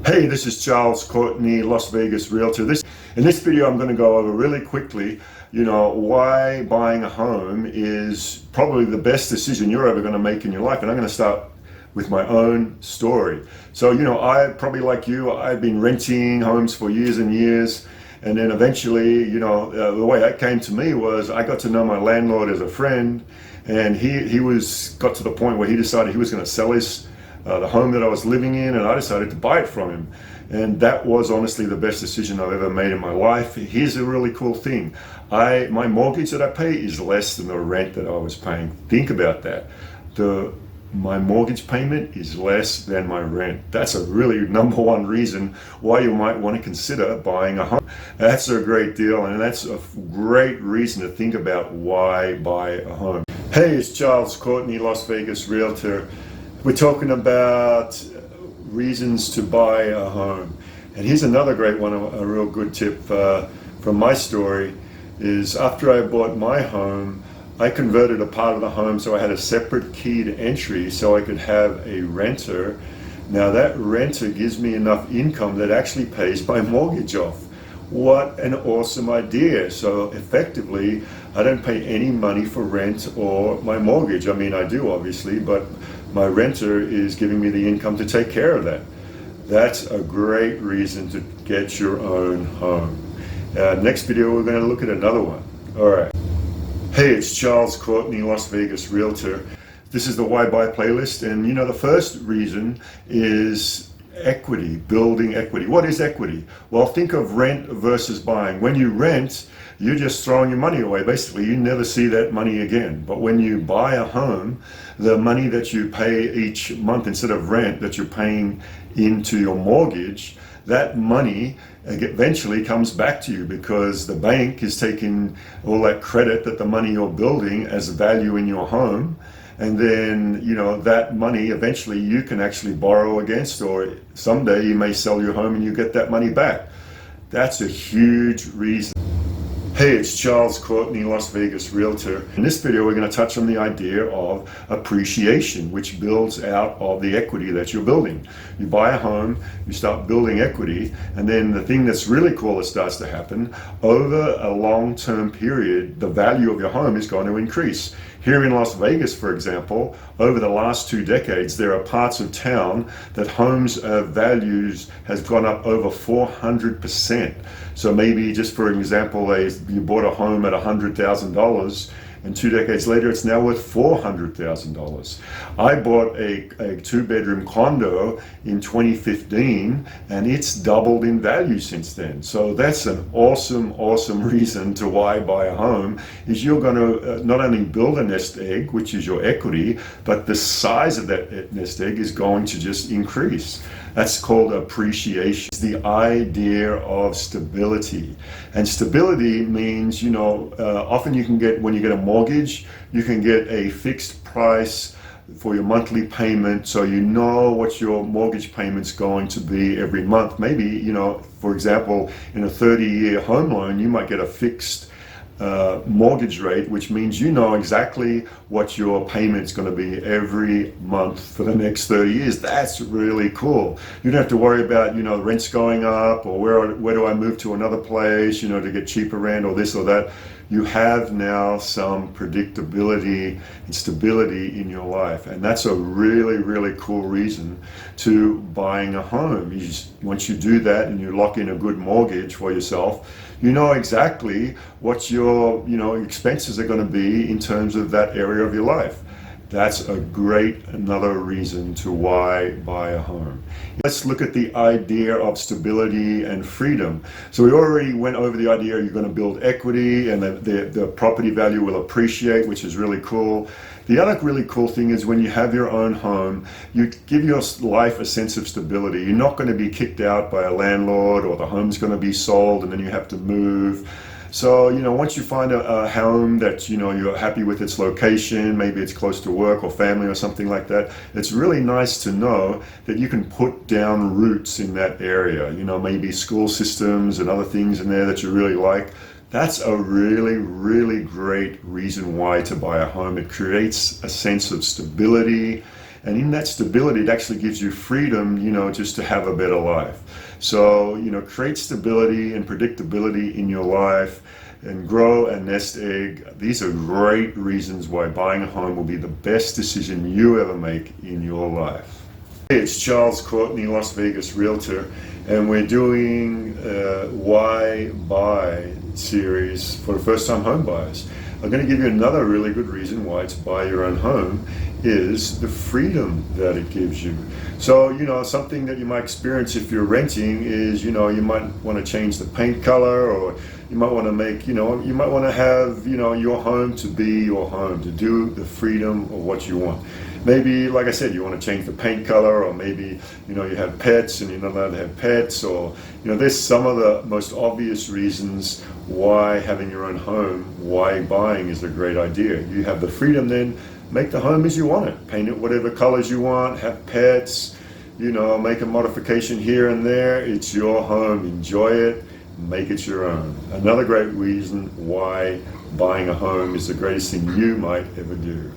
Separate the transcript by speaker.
Speaker 1: Hey, this is Charles Courtney, Las Vegas Realtor. In this video, I'm going to go over really quickly, why buying a home is probably the best decision you're ever going to make in your life. And I'm going to start with my own story. So, I probably like you, I've been renting homes for years and years. And then eventually, the way that came to me was I got to know my landlord as a friend, and he got to the point where he decided he was going to sell the home that I was living in, and I decided to buy it from him. And that was honestly the best decision I've ever made in my life. Here's a really cool thing. My mortgage that I pay is less than the rent that I was paying. Think about that. My mortgage payment is less than my rent. That's a really number one reason why you might want to consider buying a home. That's a great deal, and that's a great reason to think about why buy a home. Hey, it's Charles Courtney, Las Vegas Realtor. We're talking about reasons to buy a home. And here's another great one, a real good tip from my story, is after I bought my home, I converted a part of the home so I had a separate key to entry so I could have a renter. Now that renter gives me enough income that actually pays my mortgage off. What an awesome idea. So effectively, I don't pay any money for rent or my mortgage. I mean, I do obviously, but my renter is giving me the income to take care of that. That's a great reason to get your own home. Next video, we're going to look at another one. All right. Hey, it's Charles Courtney, Las Vegas Realtor. This is the Why Buy playlist. And the first reason is equity, building equity. What is equity? Well, think of rent versus buying. When you rent, you're just throwing your money away. Basically, you never see that money again. But when you buy a home, the money that you pay each month instead of rent that you're paying into your mortgage, that money eventually comes back to you because the bank is taking all that credit that the money you're building as value in your home. And then, that money eventually you can actually borrow against, or someday you may sell your home and you get that money back. That's a huge reason. Hey, it's Charles Courtney, Las Vegas Realtor. In this video, we're going to touch on the idea of appreciation, which builds out of the equity that you're building. You buy a home, you start building equity, and then the thing that's really cool that starts to happen, over a long-term period, the value of your home is going to increase. Here in Las Vegas, for example, over the last 2 decades, there are parts of town that homes values has gone up over 400%. So maybe just for example, you bought a home at $100,000, and 2 decades later, it's now worth $400,000. I bought a 2-bedroom condo in 2015, and it's doubled in value since then. So that's an awesome, awesome reason to why buy a home, is you're going to not only build a nest egg, which is your equity, but the size of that nest egg is going to just increase. That's called appreciation. It's the idea of stability. And stability means, often you can get, when you get a mortgage, you can get a fixed price for your monthly payment, so you know what your mortgage payment's going to be every month. Maybe, for example, in a 30-year home loan, you might get a fixed mortgage rate, which means you know exactly what your payment's going to be every month for the next 30 years. That's really cool. You don't have to worry about, rent's going up, or where do I move to another place, to get cheaper rent, or this or that. You have now some predictability and stability in your life. And that's a really, really cool reason to buying a home. Once you do that and you lock in a good mortgage for yourself, you know exactly what your expenses are going to be in terms of that area of your life. That's another reason to why buy a home. Let's look at the idea of stability and freedom. So we already went over the idea you're going to build equity, and the property value will appreciate, which is really cool. The other really cool thing is when you have your own home, you give your life a sense of stability. You're not going to be kicked out by a landlord, or the home's going to be sold and then you have to move. So, once you find a home that, you're happy with its location, maybe it's close to work or family or something like that, it's really nice to know that you can put down roots in that area. Maybe school systems and other things in there that you really like. That's a really, really great reason why to buy a home. It creates a sense of stability. And in that stability, it actually gives you freedom, just to have a better life. So, create stability and predictability in your life and grow a nest egg. These are great reasons why buying a home will be the best decision you ever make in your life. Hey, it's Charles Courtney, Las Vegas Realtor, and we're doing Why Buy series for first-time home buyers. I'm going to give you another really good reason why to buy your own home is the freedom that it gives you. So, something that you might experience if you're renting is, you might want to change the paint color, or you might want to make, you might want to have, your home to be your home, to do the freedom of what you want. Maybe, like I said, you want to change the paint color, or maybe, you have pets and you're not allowed to have pets, or, there's some of the most obvious reasons why having your own home, why buying is a great idea. You have the freedom then, make the home as you want it. Paint it whatever colors you want, have pets, make a modification here and there. It's your home, enjoy it, make it your own. Another great reason why buying a home is the greatest thing you might ever do.